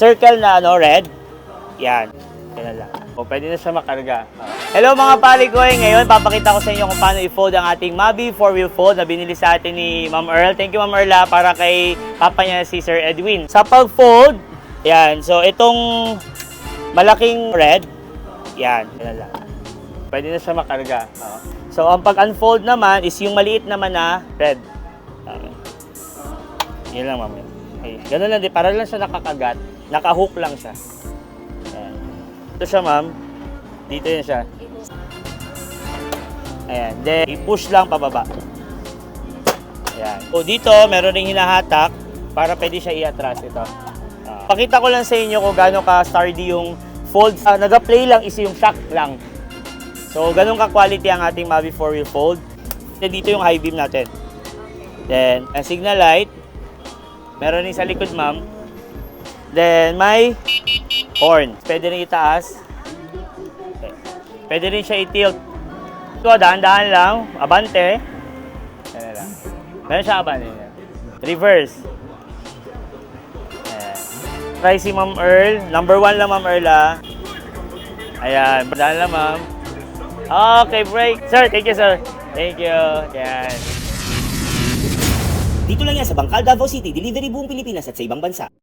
circle na red. Yan. Yan lang. O, pwede na siya makarga. Hello mga palikoy! Ngayon, papakita ko sa inyo kung paano i-fold ang ating Mabi 4-wheel fold na binili sa atin ni Ma'am Earl. Thank you Ma'am Earl para kay papa niya si Sir Edwin. Sa pag-fold, yan. So, itong malaking red, yan. Yan lang. Pwede na siya makarga. So, ang pag-unfold naman is yung maliit naman na red. Yan lang, Ma'am. Okay. Ganun lang din. Para lang siya nakakagat. Naka-hook lang siya. Ayan. Ito siya, Ma'am. Dito yun siya. Ayan. Then, i-push lang pababa. Ayan. So, dito, meron ring hinahatak para pwede siya i-atras. Ito. Pakita ko lang sa inyo kung gaano ka-sturdy yung fold. Nag-play lang is yung shock lang. So, ganun ka-quality ang ating Mabi 4-wheel fold. Dito yung high beam natin. Then, ang signal light. Meron rin sa likod, ma'am. Then, may horn. Pwede rin itaas. Okay. Pwede rin siya i-tilt. So, dahan-dahan lang. Abante. Yan lang. Meron siya abante. Reverse. Ayan. Try si Ma'am Earl. Number 1 lang, Ma'am Earl, Ayan. Dahan lang, ma'am. Okay, break. Sir, thank you, sir. Thank you. Yan. Dito lang yan sa Bangkal, Davao City. Delivery buong Pilipinas at sa ibang bansa.